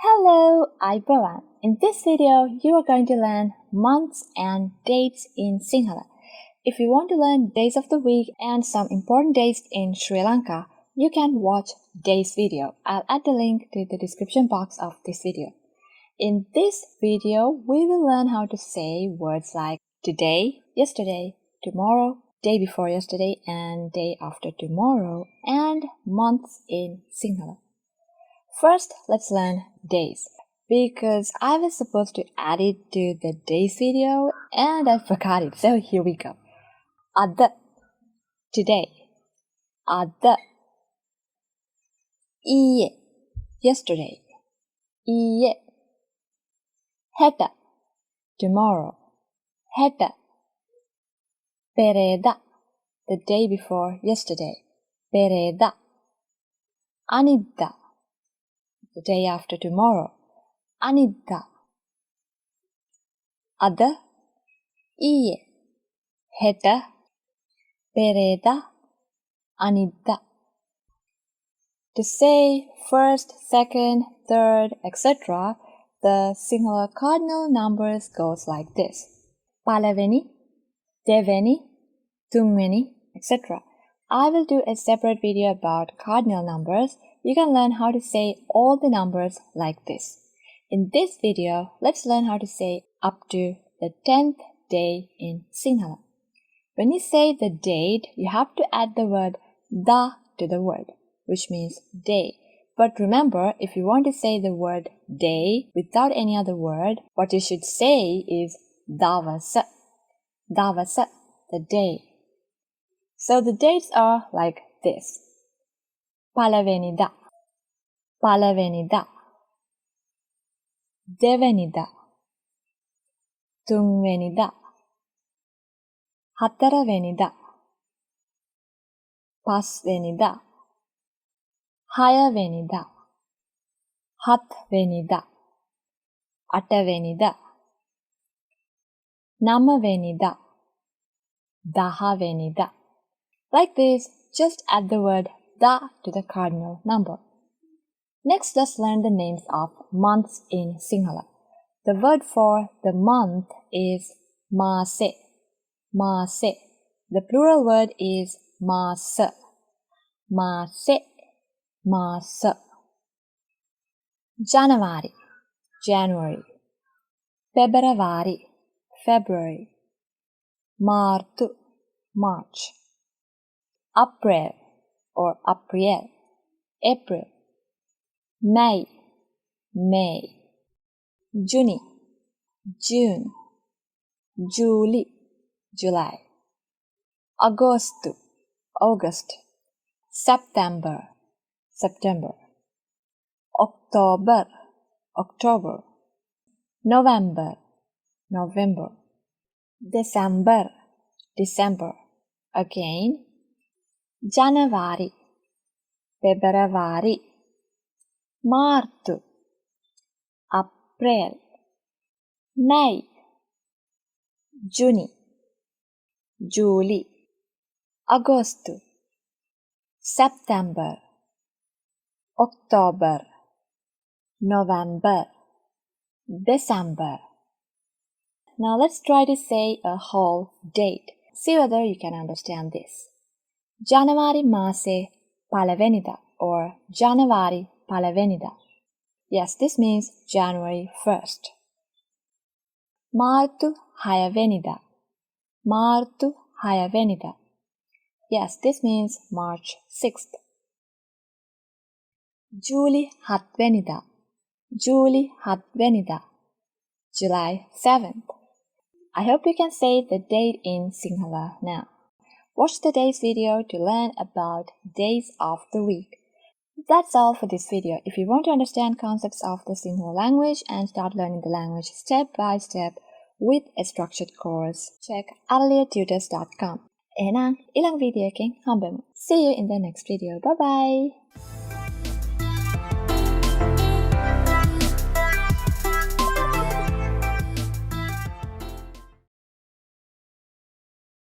Hello, Aibawan. In this video, you are going to learn months and dates in Sinhala. If you want to learn days of the week and some important dates in Sri Lanka, you can watch days video. I'll add the link to the description box of this video. In this video, we will learn how to say words like today, yesterday, tomorrow, day before yesterday, and day after tomorrow, and months in Sinhala. First, let's learn days, because I was supposed to add it to the days video and I forgot it, so here we go. Ada, today. Ada. Iye, yesterday. Iye. Heta, tomorrow. Heta. Pereda, the day before yesterday. Pereda. Anidda, the day after tomorrow. Anidda. Ada, iye, heta, pereda, anidda. To say first, second, third, etc., the Sinhala cardinal numbers goes like this. Palaveni, deveni, tumveni, etc. I will do a separate video about cardinal numbers. You can learn how to say all the numbers like this. In this video, let's learn how to say up to the 10th day in Sinhala. When you say the date, you have to add the word da to the word, which means day. But remember, if you want to say the word day without any other word, what you should say is davasa. Davasa, the day. So the dates are like this. Palavenida, Palavenida, Devenida, Tungvenida, Hataravenida, Pasvenida, Hayavenida, Hatvenida, Atavenida, Namavenida, Dahavenida. Like this, just add the word da to the cardinal number. Next, let's learn the names of months in Sinhala. The word for the month is mase. Mase. The plural word is masa. Mase. Masa. January. January. February. February. Martu. March. April or April. April. May, May. Juni, June. July, July. Agosto, August. September, September. October, October. November, November. December, December. Again. January, February. March, April, May, June, July, August, September, October, November, December. Now let's try to say a whole date. See whether you can understand this. January mase palavenida or January Palavenida. Yes, this means January 1st. Martu Hayavenida. Martu Hayavenida. Yes, this means March 6th. July Hatvenida. July Hatvenida. July 7th. I hope you can say the date in Sinhala now. Watch the days video to learn about days of the week. That's all for this video. If you want to understand concepts of the Sinhala language and start learning the language step by step with a structured course, check araliatutors.com. එහෙනම් ඊළඟ video එකෙන් හම්බෙමු. See you in the next video. Bye bye.